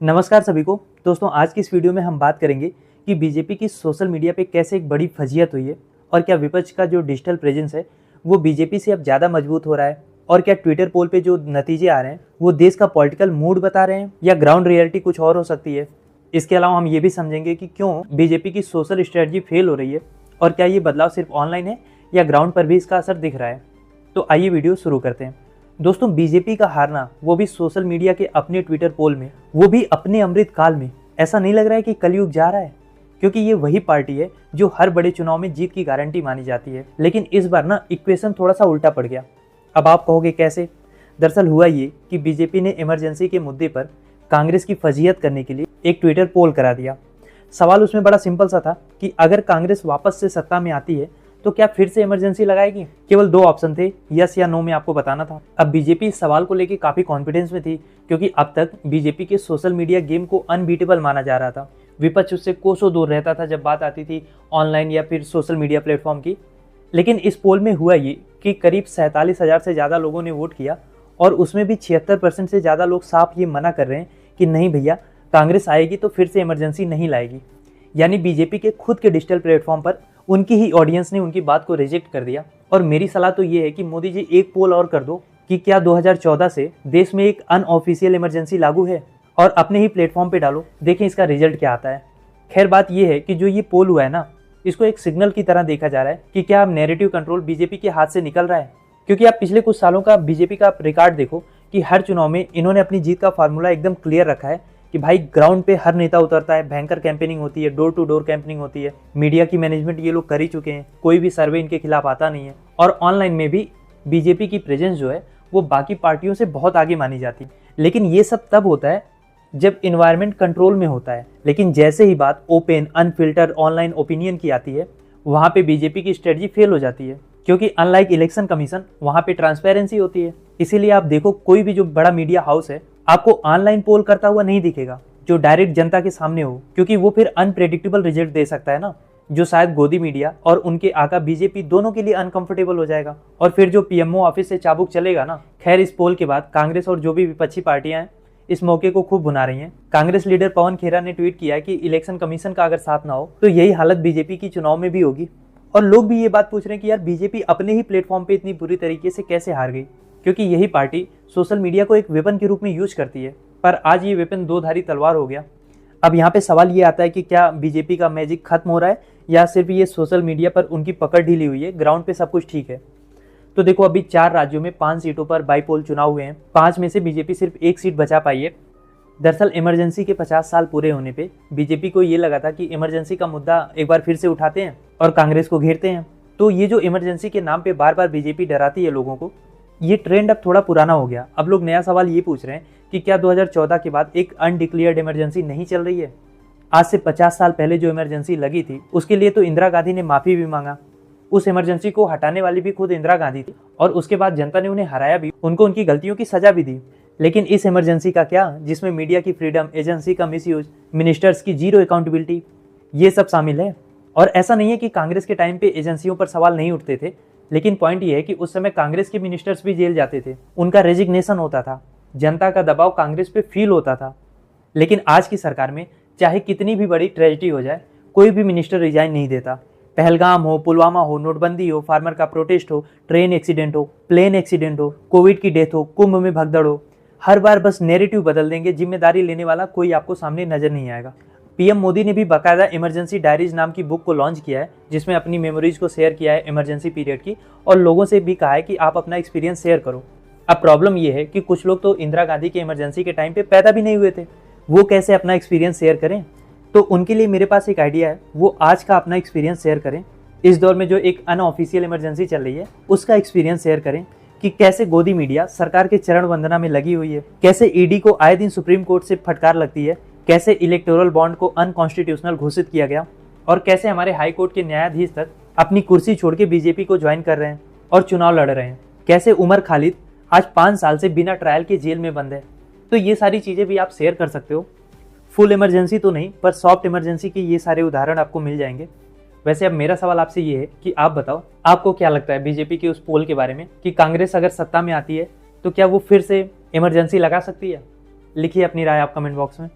नमस्कार सभी को। दोस्तों, आज की इस वीडियो में हम बात करेंगे कि बीजेपी की सोशल मीडिया पे कैसे एक बड़ी फजीहत हुई है और क्या विपक्ष का जो डिजिटल प्रेजेंस है वो बीजेपी से अब ज़्यादा मजबूत हो रहा है, और क्या ट्विटर पोल पे जो नतीजे आ रहे हैं वो देश का पॉलिटिकल मूड बता रहे हैं या ग्राउंड रियलिटी कुछ और हो सकती है। इसके अलावा हम ये भी समझेंगे कि क्यों बीजेपी की सोशल स्ट्रेटजी फेल हो रही है और क्या ये बदलाव सिर्फ ऑनलाइन है या ग्राउंड पर भी इसका असर दिख रहा है। तो आइए वीडियो शुरू करते हैं। दोस्तों, बीजेपी का हारना, वो भी सोशल मीडिया के अपने ट्विटर पोल में, वो भी अपने अमृत काल में, ऐसा नहीं लग रहा है कि कलयुग जा रहा है, क्योंकि ये वही पार्टी है जो हर बड़े चुनाव में जीत की गारंटी मानी जाती है। लेकिन इस बार ना इक्वेशन थोड़ा सा उल्टा पड़ गया। अब आप कहोगे कैसे? दरअसल हुआ ये कि बीजेपी ने इमरजेंसी के मुद्दे पर कांग्रेस की फजीहत करने के लिए एक ट्विटर पोल करा दिया। सवाल उसमें बड़ा सिंपल सा था कि अगर कांग्रेस वापस से सत्ता में आती है तो क्या फिर से इमरजेंसी लगाएगी? केवल दो ऑप्शन थे, यस या नो में आपको बताना था। अब बीजेपी इस सवाल को लेकर काफी कॉन्फिडेंस में थी, क्योंकि अब तक बीजेपी के सोशल मीडिया गेम को अनबीटेबल माना जा रहा था। विपक्ष उससे कोसों दूर रहता था जब बात आती थी ऑनलाइन या फिर सोशल मीडिया प्लेटफॉर्म की। लेकिन इस पोल में हुआ ये कि करीब 47,000 से ज़्यादा लोगों ने वोट किया, और उसमें भी 76% से ज़्यादा लोग साफ ये मना कर रहे हैं कि नहीं भैया, कांग्रेस आएगी तो फिर से इमरजेंसी नहीं लाएगी। यानी बीजेपी के खुद के डिजिटल प्लेटफॉर्म पर उनकी ही ऑडियंस ने उनकी बात को रिजेक्ट कर दिया। और मेरी सलाह तो ये है कि मोदी जी एक पोल और कर दो कि क्या 2014 से देश में एक अनऑफिशियल इमरजेंसी लागू है, और अपने ही प्लेटफॉर्म पे डालो, देखें इसका रिजल्ट क्या आता है। खैर, बात ये है कि जो ये पोल हुआ है ना, इसको एक सिग्नल की तरह देखा जा रहा है कि क्या अब नैरेटिव कंट्रोल बीजेपी के हाथ से निकल रहा है। क्योंकि आप पिछले कुछ सालों का बीजेपी का रिकॉर्ड देखो कि हर चुनाव में इन्होंने अपनी जीत का फार्मूला एकदम क्लियर रखा है कि भाई ग्राउंड पे हर नेता उतरता है, भयंकर कैंपेनिंग होती है, डोर टू डोर कैंपेनिंग होती है, मीडिया की मैनेजमेंट ये लोग कर ही चुके हैं, कोई भी सर्वे इनके खिलाफ आता नहीं है। और ऑनलाइन में भी बीजेपी की प्रेजेंस जो है वो बाकी पार्टियों से बहुत आगे मानी जाती है। लेकिन ये सब तब होता है जब इन्वायरमेंट कंट्रोल में होता है। लेकिन जैसे ही बात ओपन अनफिल्टर ऑनलाइन ओपिनियन की आती है, वहाँ पे बीजेपी की स्ट्रेटजी फेल हो जाती है, क्योंकि अनलाइक इलेक्शन कमीशन, वहाँ पे ट्रांसपेरेंसी होती है। इसीलिए आप देखो, कोई भी जो बड़ा मीडिया हाउस है आपको ऑनलाइन पोल करता हुआ नहीं दिखेगा जो डायरेक्ट जनता के सामने हो, क्योंकि वो फिर अनप्रेडिक्टेबल रिजल्ट दे सकता है ना, जो शायद गोदी मीडिया और उनके आका बीजेपी दोनों के लिए अनकंफर्टेबल हो जाएगा। और फिर जो पीएमओ ऑफिस से चाबुक चलेगा ना। खैर, इस पोल के बाद कांग्रेस और जो भी विपक्षी पार्टियां हैं इस मौके को खूब भुना रही हैं। कांग्रेस लीडर पवन खेरा ने ट्वीट किया कि इलेक्शन कमीशन का अगर साथ ना हो तो यही हालत बीजेपी की चुनाव में भी होगी। और लोग भी ये बात पूछ रहे हैं कि यार, बीजेपी अपने ही प्लेटफॉर्म पे इतनी बुरी तरीके से कैसे हार गई, क्योंकि यही पार्टी सोशल मीडिया को एक वेपन के रूप में यूज करती है। पर आज ये वेपन दो धारी तलवार हो गया। अब यहाँ पे सवाल ये आता है कि क्या बीजेपी का मैजिक खत्म हो रहा है या सिर्फ ये सोशल मीडिया पर उनकी पकड़ ढीली हुई है, ग्राउंड पे सब कुछ ठीक है। तो देखो, अभी 4 राज्यों में 5 सीटों पर बाईपोल चुनाव हुए हैं। 5 में से बीजेपी सिर्फ 1 सीट बचा पाई है। दरअसल इमरजेंसी के 50 साल पूरे होने पे बीजेपी को ये लगा था कि इमरजेंसी का मुद्दा एक बार फिर से उठाते हैं और कांग्रेस को घेरते हैं। तो ये जो इमरजेंसी के नाम पे बार बार बीजेपी डराती है लोगों को, ये ट्रेंड अब थोड़ा पुराना हो गया। अब लोग नया सवाल ये पूछ रहे हैं कि क्या 2014 के बाद एक अनडिक्लेयर्ड इमरजेंसी नहीं चल रही है? आज से 50 साल पहले जो इमरजेंसी लगी थी उसके लिए तो इंदिरा गांधी ने माफी भी मांगा। उस इमरजेंसी को हटाने वाली भी खुद इंदिरा गांधी थी, और उसके बाद जनता ने उन्हें हराया भी, उनको उनकी गलतियों की सजा भी दी। लेकिन इस इमरजेंसी का क्या, जिसमें मीडिया की फ्रीडम, एजेंसी का मिसयूज, मिनिस्टर्स की जीरो अकाउंटेबिलिटी, ये सब शामिल है। और ऐसा नहीं है कि कांग्रेस के टाइम पे एजेंसियों पर सवाल नहीं उठते थे, लेकिन पॉइंट ये है कि उस समय कांग्रेस के मिनिस्टर्स भी जेल जाते थे, उनका रेजिग्नेशन होता था, जनता का दबाव कांग्रेस पे फील होता था। लेकिन आज की सरकार में चाहे कितनी भी बड़ी ट्रेजेडी हो जाए, कोई भी मिनिस्टर रिजाइन नहीं देता। पहलगाम हो, पुलवामा हो, नोटबंदी हो, फार्मर का प्रोटेस्ट हो, ट्रेन एक्सीडेंट हो, प्लेन एक्सीडेंट हो, कोविड की डेथ हो, कुंभ में भगदड़ हो, हर बार बस नैरेटिव बदल देंगे, जिम्मेदारी लेने वाला कोई आपको सामने नजर नहीं आएगा। पीएम मोदी ने भी बाकायदा इमरजेंसी डायरीज नाम की बुक को लॉन्च किया है, जिसमें अपनी मेमोरीज को शेयर किया है इमरजेंसी पीरियड की, और लोगों से भी कहा है कि आप अपना एक्सपीरियंस शेयर करो। अब प्रॉब्लम ये है कि कुछ लोग तो इंदिरा गांधी के इमरजेंसी के टाइम पे पैदा भी नहीं हुए थे, वो कैसे अपना एक्सपीरियंस शेयर करें? तो उनके लिए मेरे पास एक आइडिया है, वो आज का अपना एक्सपीरियंस शेयर करें। इस दौर में जो एक अनऑफिशियल इमरजेंसी चल रही है उसका एक्सपीरियंस शेयर करें कि कैसे गोदी मीडिया सरकार के चरण वंदना में लगी हुई है, कैसे ईडी को आए दिन सुप्रीम कोर्ट से फटकार लगती है, कैसे इलेक्टोरल बॉन्ड को अनकॉन्स्टिट्यूशनल घोषित किया गया, और कैसे हमारे हाई कोर्ट के न्यायाधीश तक अपनी कुर्सी छोड़ के बीजेपी को ज्वाइन कर रहे हैं और चुनाव लड़ रहे हैं, कैसे उमर खालिद आज 5 साल से बिना ट्रायल के जेल में बंद है। तो ये सारी चीजें भी आप शेयर कर सकते हो। फुल इमरजेंसी तो नहीं, पर सॉफ्ट इमरजेंसी के ये सारे उदाहरण आपको मिल जाएंगे। वैसे अब मेरा सवाल आपसे ये है कि आप बताओ, आपको क्या लगता है बीजेपी के उस पोल के बारे में कि कांग्रेस अगर सत्ता में आती है तो क्या वो फिर से इमरजेंसी लगा सकती है? लिखिए अपनी राय आप कमेंट बॉक्स में।